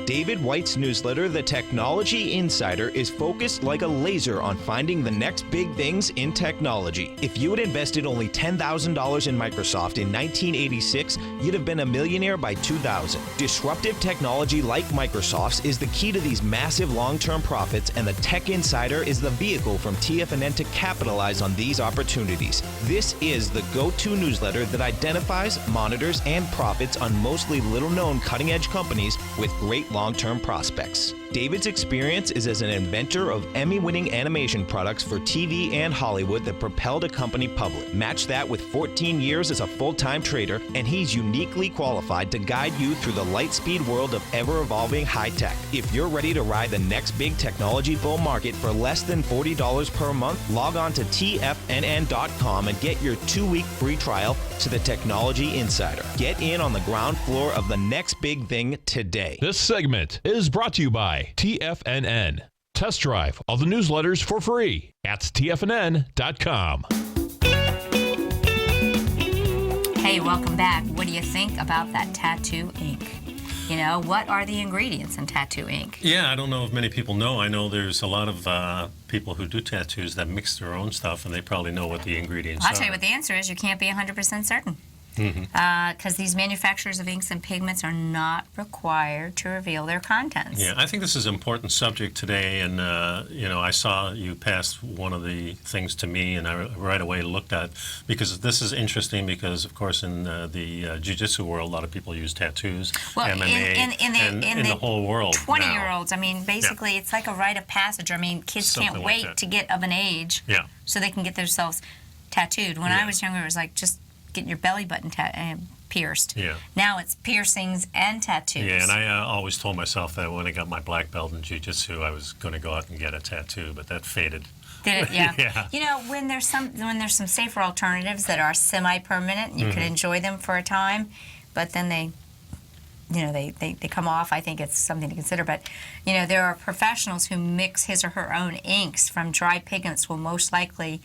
David White's newsletter, The Technology Insider, is focused like a laser on finding the next big things in technology. If you had invested only $10,000 in Microsoft in 1986, you'd have been a millionaire by 2000. Disruptive technology like Microsoft's is the key to these massive long-term profits, and the Tech Insider is the vehicle from TFNN to capitalize on these opportunities. This is the go-to newsletter that identifies, monitors, and profits on mostly little-known cutting-edge companies with great long-term prospects. David's experience is as an inventor of Emmy-winning animation products for TV and Hollywood that propelled a company public. Match that with 14 years as a full-time trader, and he's uniquely qualified to guide you through the light-speed world of ever-evolving high-tech. If you're ready to ride the next big technology bull market for less than $40 per month, log on to TFNN.com and get your 2-week free trial to the Technology Insider. Get in on the ground floor of the next big thing today. This segment is brought to you by TFNN. Test drive all the newsletters for free at TFNN.com. Hey, welcome back. What do you think about that tattoo ink? You know, what are the ingredients in tattoo ink? Yeah, I don't know if many people know. I know there's a lot of people who do tattoos that mix their own stuff, and they probably know what the ingredients are. I'll tell you what the answer is. You can't be 100% certain. Because these manufacturers of inks and pigments are not required to reveal their contents. Yeah, I think this is an important subject today, and you know, I saw you pass one of the things to me, and I right away looked at, because this is interesting, because of course in the jiu-jitsu world, a lot of people use tattoos, well, MMA, in the whole world 20-year-olds, I mean, basically, it's like a rite of passage. I mean, kids Something can't like wait that. to get of an age so they can get themselves tattooed. When I was younger, it was like just getting your belly button pierced. Yeah. Now it's piercings and tattoos. Yeah, and I always told myself that when I got my black belt in jiu-jitsu, I was going to go out and get a tattoo, but that faded. Did it? Yeah. Yeah. You know, when there's some safer alternatives that are semi-permanent, you could enjoy them for a time, but then they come off. I think it's something to consider. But, you know, there are professionals who mix his or her own inks from dry pigments will most likely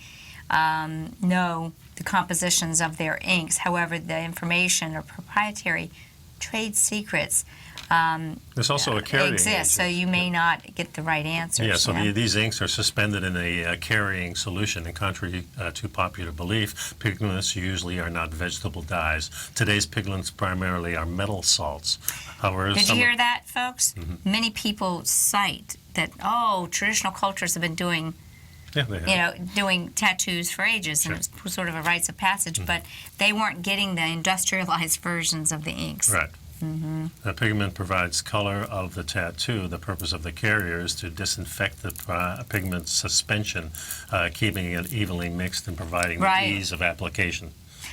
know the compositions of their inks. However, the information or proprietary trade secrets There's also a carrying exists, agent. so you may not get the right answers. Yeah, so you know? these inks are suspended in a carrying solution, and contrary to popular belief, pigments usually are not vegetable dyes. Today's pigments primarily are metal salts. However, Did you hear that, folks? Many people cite that, traditional cultures have been doing doing tattoos for ages, and it's sort of a rites of passage, but they weren't getting the industrialized versions of the inks. Right. The pigment provides color of the tattoo. The purpose of the carrier is to disinfect the pigment suspension, keeping it evenly mixed and providing the ease of application.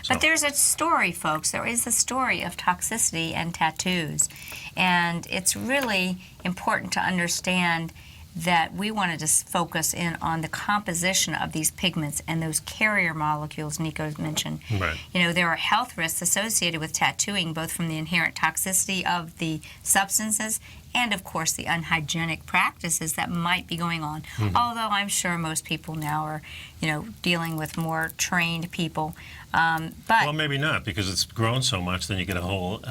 But there's a story, folks. There is a story of toxicity and tattoos, and it's really important to understand that we wanted to focus in on the composition of these pigments and those carrier molecules Nico mentioned. Right. You know, there are health risks associated with tattooing, both from the inherent toxicity of the substances and, of course, the unhygienic practices that might be going on. Although I'm sure most people now are, dealing with more trained people. Well, maybe not, because it's grown so much, then you get a whole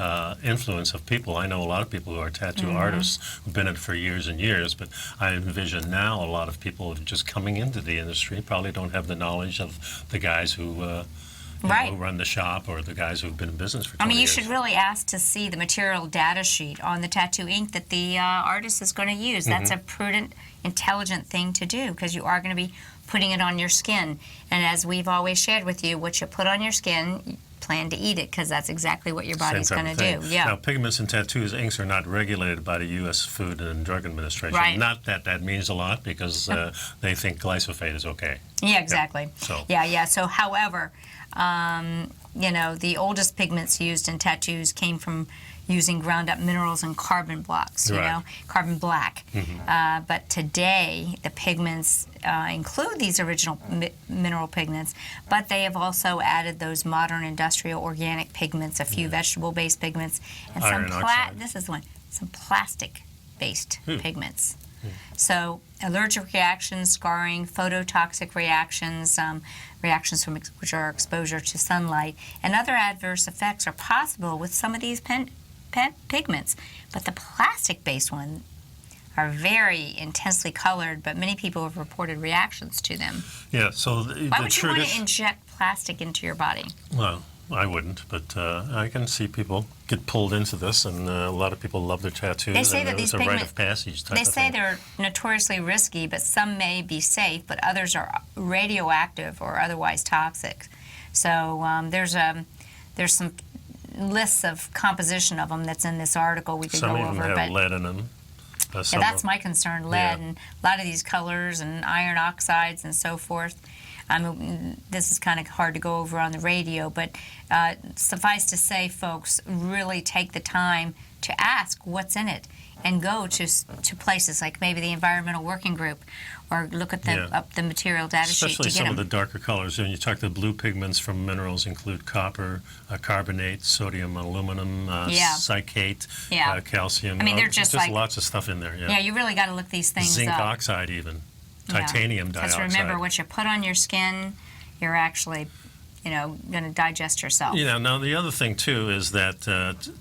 influence of people. I know a lot of people who are tattoo artists who've been in it for years and years, but I envision now a lot of people just coming into the industry probably don't have the knowledge of the guys who who run the shop, or the guys who've been in business for 20 years. You should really ask to see the material data sheet on the tattoo ink that the artist is going to use. That's a prudent, intelligent thing to do, because you are going to be putting it on your skin. And as we've always shared with you, what you put on your skin plan to eat it because that's exactly what your body's Same going type to of do. thing. Yeah. Now, pigments and tattoos, inks are not regulated by the U.S. Food and Drug Administration. Right. Not that that means a lot because they think glyphosate is okay. Yeah, exactly. Yeah. So, however, the oldest pigments used in tattoos came from using ground up minerals and carbon blocks, carbon black. But today, the pigments include these original mineral pigments, but they have also added those modern industrial organic pigments, a few vegetable-based pigments, and Iron oxide. this is one, some plastic-based pigments. So allergic reactions, scarring, phototoxic reactions, reactions from which are exposure to sunlight, and other adverse effects are possible with some of these pigments. But the plastic-based ones are very intensely colored, but many people have reported reactions to them. Yeah, so Why would you want to inject plastic into your body? Well, I wouldn't, but I can see people get pulled into this, and a lot of people love their tattoos. They say and that these it's a rite pigments, of passage type they of say thing. they're notoriously risky, but some may be safe, but others are radioactive or otherwise toxic. So there's some lists of composition of them that's in this article we could Some go even over. have But lead in them. yeah, that's my concern, lead and a lot of these colors and iron oxides and so forth. This is kind of hard to go over on the radio, but suffice to say, folks, really take the time to ask what's in it and go to places like maybe the Environmental Working Group or look at up the material data sheet Especially to get some of them. the darker colors. When you talk the blue pigments from minerals include copper, carbonate, sodium, aluminum, cycate, calcium. I mean, they're just like lots of stuff in there. Yeah, you really got to look these things Zinc up. oxide even. Titanium dioxide. Because remember, what you put on your skin, you're actually, going to digest yourself. Now the other thing too is that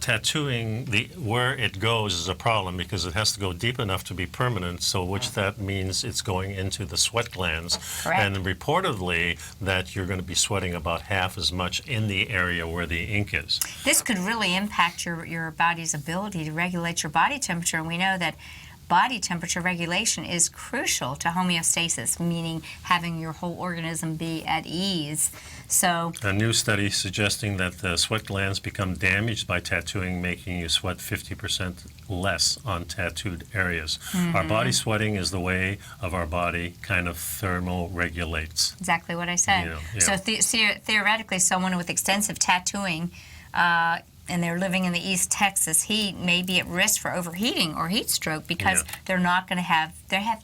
tattooing, where it goes is a problem because it has to go deep enough to be permanent. So that means it's going into the sweat glands. Correct. And reportedly that you're going to be sweating about half as much in the area where the ink is. This could really impact your body's ability to regulate your body temperature, and we know that body temperature regulation is crucial to homeostasis, meaning having your whole organism be at ease. So a new study suggesting that the sweat glands become damaged by tattooing, making you sweat 50% less on tattooed areas. Our body sweating is the way of our body kind of thermal regulates. Exactly what I said. So theoretically, someone with extensive tattooing and they're living in the East Texas heat may be at risk for overheating or heat stroke because they're not going to have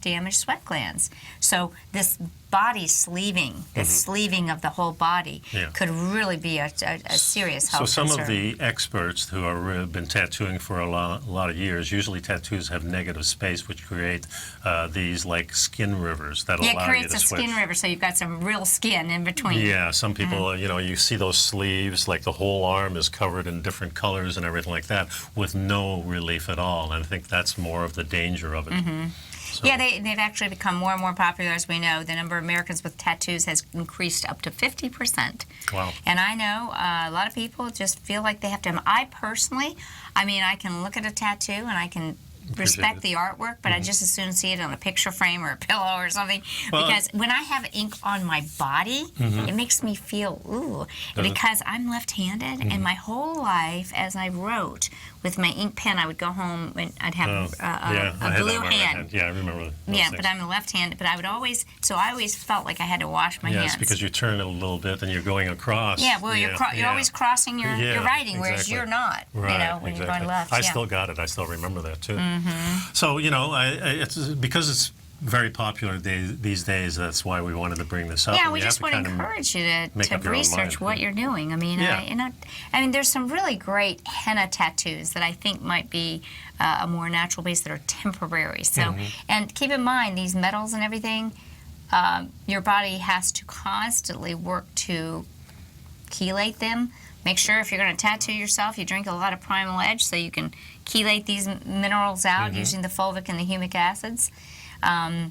damaged sweat glands. So this body sleeving, this sleeving of the whole body could really be a serious health concern. So some of the experts who have been tattooing for a lot of years, usually tattoos have negative space, which create these like skin rivers that allow you to it creates a sweat. skin river, so you've got some real skin in between. Yeah, some people, you see those sleeves, like the whole arm is covered in different colors and everything like that, with no relief at all. And I think that's more of the danger of it. So. Yeah, they've actually become more and more popular, as we know. The number of Americans with tattoos has increased up to 50%. Wow. And I know a lot of people just feel like they have to. I personally, I can look at a tattoo and I can respect the artwork, but I just as soon see it on a picture frame or a pillow or something. Because when I have ink on my body, it makes me feel, ooh. Because I'm left-handed, and my whole life, as I wrote with my ink pen, I would go home and I'd have a blue hand. Yeah, I remember. Yeah, but I'm left-handed. But I always felt like I had to wash my hands. Yes, because you turn it a little bit and you're going across. Yeah, well, you're always crossing your writing, whereas you're not. Right, when you're going left. I still got it. I still remember that too. So it's because it's very popular these days. That's why we wanted to bring this up. Yeah, we just want to encourage you to research what you're doing. There's some really great henna tattoos that I think might be a more natural base that are temporary. So, and keep in mind these metals and everything. Your body has to constantly work to chelate them. Make sure if you're going to tattoo yourself, you drink a lot of Primal Edge so you can chelate these minerals out using the fulvic and the humic acids. I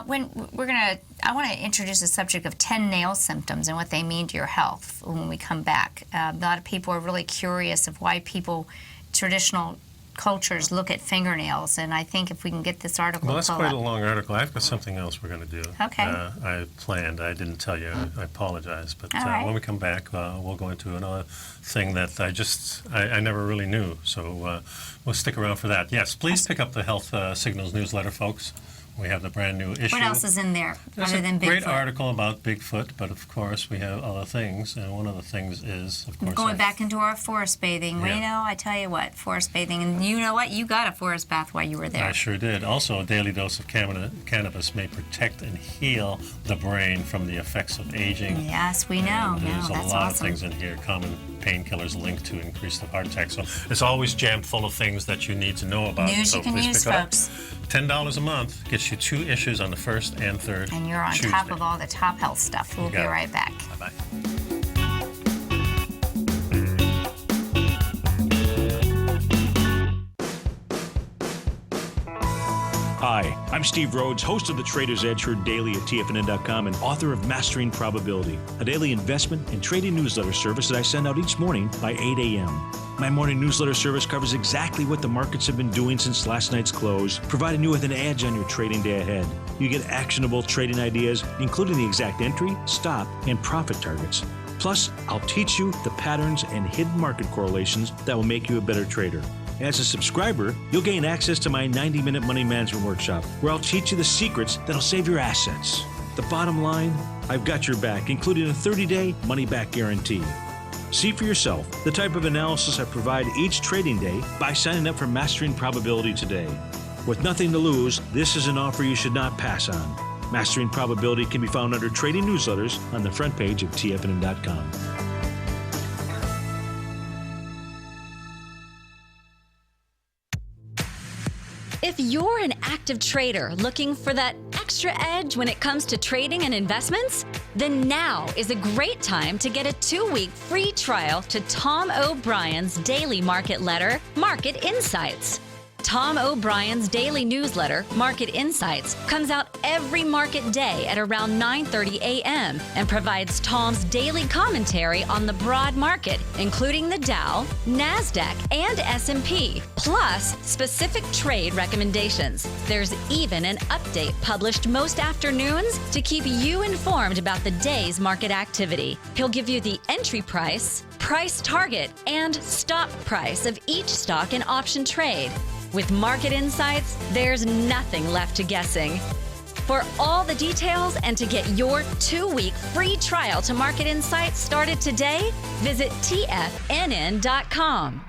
want to introduce the subject of 10 nail symptoms and what they mean to your health when we come back. A lot of people are really curious of why traditional cultures look at fingernails, and I think if we can get this article Well, that's pull quite up. a long article. I've got something else we're going to do. Okay. I planned. I didn't tell you. I apologize. But All right. when we come back, we'll go into another thing that I never really knew. So we'll stick around for that. Yes, please pick up the Health Signals newsletter, folks. We have the brand new issue. What else is in there There's other a than Bigfoot? great article about Bigfoot, but of course we have other things, and one of the things is, of course, Going back into our forest bathing. Well, Yeah. you know, I tell you what, forest bathing, and you know what? You got a forest bath while you were there. I sure did. Also, a daily dose of cannabis may protect and heal the brain from the effects of aging. Yes, we know. And there's No, a that's lot awesome. of things in here, common painkillers linked to increase the heart attack. So it's always jammed full of things that you need to know about. News so you can please use, pick it up. folks. $10 a month gets you 2 issues on the first and third And you're on Tuesday. top of all the top health stuff. We'll You be got it. right back. Bye-bye. Hi, I'm Steve Rhodes, host of the Trader's Edge heard daily at TFNN.com and author of Mastering Probability, a daily investment and trading newsletter service that I send out each morning by 8 a.m. My morning newsletter service covers exactly what the markets have been doing since last night's close, providing you with an edge on your trading day ahead. You get actionable trading ideas, including the exact entry, stop, and profit targets. Plus, I'll teach you the patterns and hidden market correlations that will make you a better trader. As a subscriber, you'll gain access to my 90-minute money management workshop, where I'll teach you the secrets that'll save your assets. The bottom line, I've got your back, including a 30-day money-back guarantee. See for yourself the type of analysis I provide each trading day by signing up for Mastering Probability today. With nothing to lose, this is an offer you should not pass on. Mastering Probability can be found under Trading Newsletters on the front page of TFNN.com. If you're an active trader looking for that extra edge when it comes to trading and investments, then now is a great time to get a 2-week free trial to Tom O'Brien's daily market letter, Market Insights. Tom O'Brien's daily newsletter, Market Insights, comes out every market day at around 9:30 a.m. and provides Tom's daily commentary on the broad market, including the Dow, NASDAQ, and S&P, plus specific trade recommendations. There's even an update published most afternoons to keep you informed about the day's market activity. He'll give you the entry price, price target, and stop price of each stock and option trade. With Market Insights, there's nothing left to guessing. For all the details and to get your 2-week free trial to Market Insights started today, visit TFNN.com.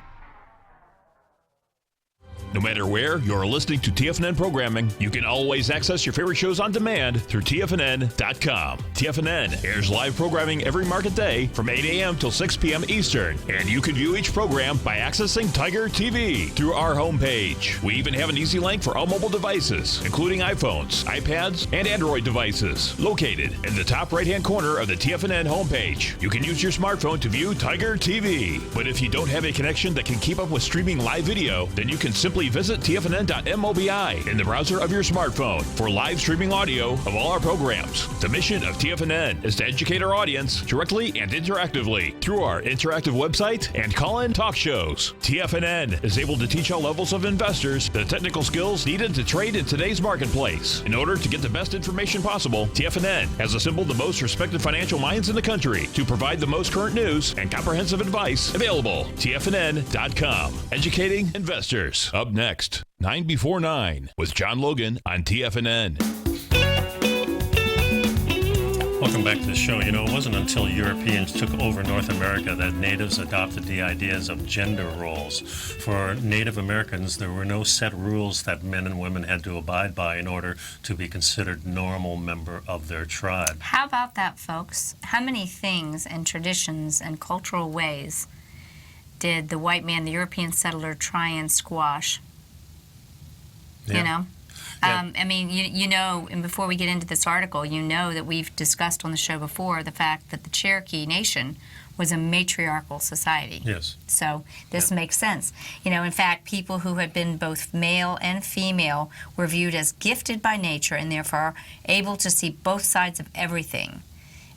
No matter where you're listening to TFNN programming, you can always access your favorite shows on demand through TFNN.com. TFNN airs live programming every market day from 8 a.m. till 6 p.m. Eastern, and you can view each program by accessing Tiger TV through our homepage. We even have an easy link for all mobile devices, including iPhones, iPads, and Android devices, located in the top right-hand corner of the TFNN homepage. You can use your smartphone to view Tiger TV, but if you don't have a connection that can keep up with streaming live video, then you can simply visit tfnn.mobi in the browser of your smartphone for live streaming audio of all our programs. The mission of TFNN is to educate our audience directly and interactively through our interactive website and call-in talk shows. TFNN is able to teach all levels of investors the technical skills needed to trade in today's marketplace. In order to get the best information possible, TFNN has assembled the most respected financial minds in the country to provide the most current news and comprehensive advice available. TFNN.com, educating investors. Up next, 9 before 9 with John Logan on TFNN. Welcome back to the show. You know, it wasn't until Europeans took over North America that natives adopted the ideas of gender roles. For Native Americans, there were no set rules that men and women had to abide by in order to be considered normal member of their tribe. How about that, folks? How many things and traditions and cultural ways did the white man, the European settler, try and squash? Yeah. You know? Yeah. I mean, you know, and before we get into this article, you know that we've discussed on the show before the fact that the Cherokee Nation was a matriarchal society. Yes. So this makes sense. You know, in fact, people who had been both male and female were viewed as gifted by nature and therefore able to see both sides of everything.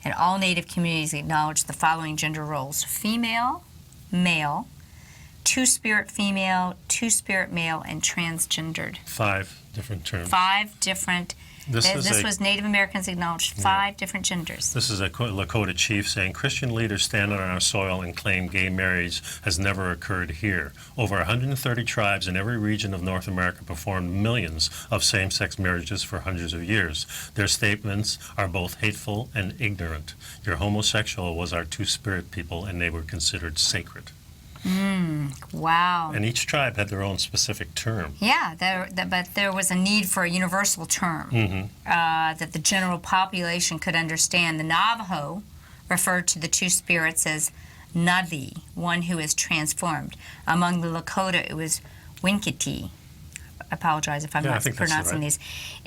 And all Native communities acknowledged the following gender roles: female, male, two-spirit female, two-spirit male, and transgendered. 5 different terms. 5 different. This was Native Americans acknowledged 5 different genders. This is a Lakota chief saying, Christian leaders stand on our soil and claim gay marriage has never occurred here. Over 130 tribes in every region of North America performed millions of same-sex marriages for hundreds of years. Their statements are both hateful and ignorant. Your homosexual was our two-spirit people, and they were considered sacred. Wow. And each tribe had their own specific term. Yeah, but there was a need for a universal term that the general population could understand. The Navajo referred to the two spirits as Navi, one who is transformed. Among the Lakota, it was Winkiti. I apologize if I'm not pronouncing these.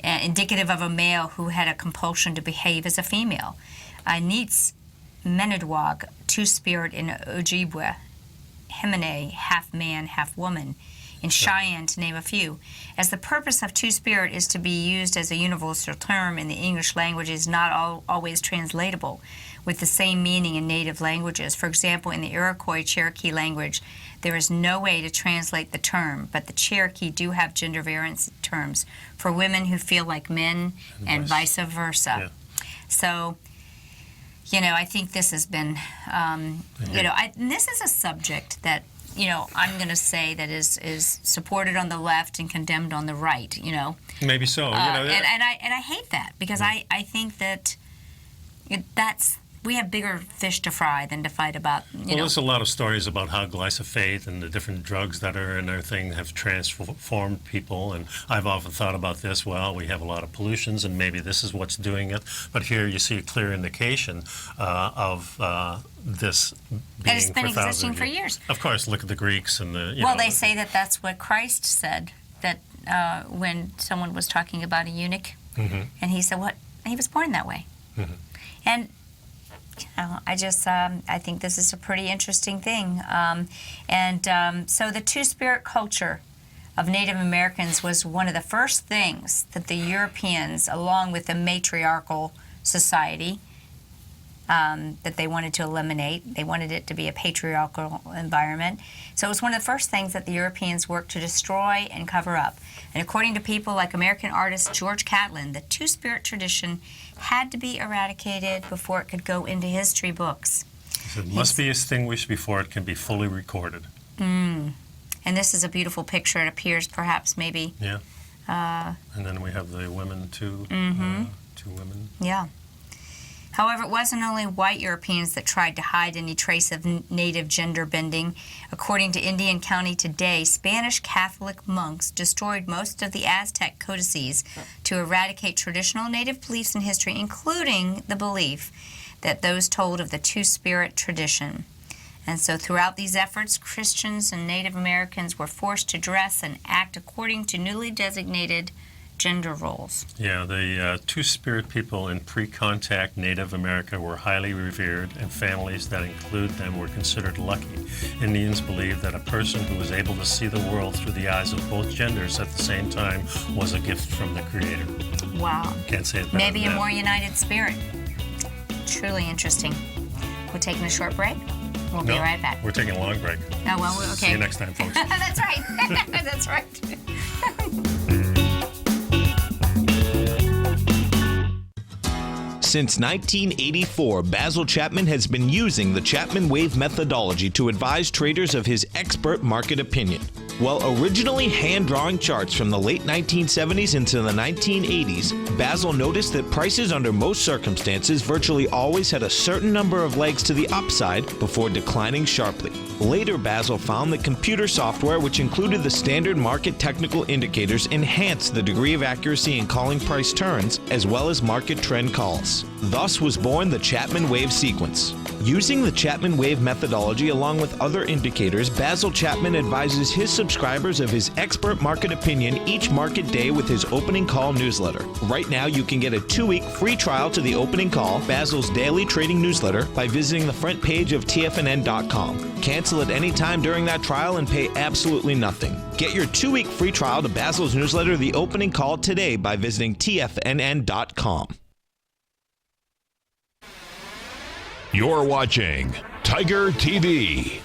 Indicative of a male who had a compulsion to behave as a female. Neats Menedwag, two-spirit in Ojibwe. Hemine, half man, half woman, in Cheyenne, to name a few. As the purpose of two-spirit is to be used as a universal term in the English language, is not always translatable with the same meaning in native languages. For example, in the Iroquois Cherokee language, there is no way to translate the term, but the Cherokee do have gender variance terms for women who feel like men and vice versa. Yeah. So, I think this has been, this is a subject that, I'm going to say that is supported on the left and condemned on the right, Maybe so. And I hate that because I think that we have bigger fish to fry than to fight about, there's a lot of stories about how glyphosate and the different drugs that are in our thing have transformed people, and I've often thought about this, we have a lot of pollutions and maybe this is what's doing it, but here you see a clear indication of this being and it's been existing for years. Of course, look at the Greeks and the, they say that that's what Christ said, that when someone was talking about a eunuch, and he said, he was born that way. And I think this is a pretty interesting thing. So the two-spirit culture of Native Americans was one of the first things that the Europeans, along with the matriarchal society, that they wanted to eliminate. They wanted it to be a patriarchal environment. So it was one of the first things that the Europeans worked to destroy and cover up. And according to people like American artist George Catlin, the two-spirit tradition had to be eradicated before it could go into history books. It must be extinguished before it can be fully recorded. And this is a beautiful picture. It appears perhaps maybe. Yeah. And then we have the women too. 2 women. Yeah. However, it wasn't only white Europeans that tried to hide any trace of native gender bending. According to Indian County Today, Spanish Catholic monks destroyed most of the Aztec codices to eradicate traditional native beliefs and history, including the belief that those told of the two-spirit tradition. And so throughout these efforts, Christians and Native Americans were forced to dress and act according to newly designated gender roles. Yeah, the two-spirit people in pre-contact Native America were highly revered, and families that include them were considered lucky. Indians believed that a person who was able to see the world through the eyes of both genders at the same time was a gift from the Creator. Wow. Can't say it better Maybe than a that. more united spirit. Truly interesting. We're taking a short break. We'll be right back. We're taking a long break. Oh, well, okay. See you next time, folks. That's right. That's right. Since 1984, Basil Chapman has been using the Chapman Wave methodology to advise traders of his expert market opinion. While originally hand-drawing charts from the late 1970s into the 1980s, Basil noticed that prices under most circumstances virtually always had a certain number of legs to the upside before declining sharply. Later, Basil found that computer software, which included the standard market technical indicators, enhanced the degree of accuracy in calling price turns, as well as market trend calls. Thus was born the Chapman Wave sequence. Using the Chapman Wave methodology along with other indicators, Basil Chapman advises his subscribers of his expert market opinion each market day with his opening call newsletter. Right now, you can get a 2-week free trial to the opening call, Basil's daily trading newsletter, by visiting the front page of TFNN.com. Cancel at any time during that trial and pay absolutely nothing. Get your 2-week free trial to Basil's newsletter, The Opening Call, today by visiting TFNN.com. You're watching Tiger TV.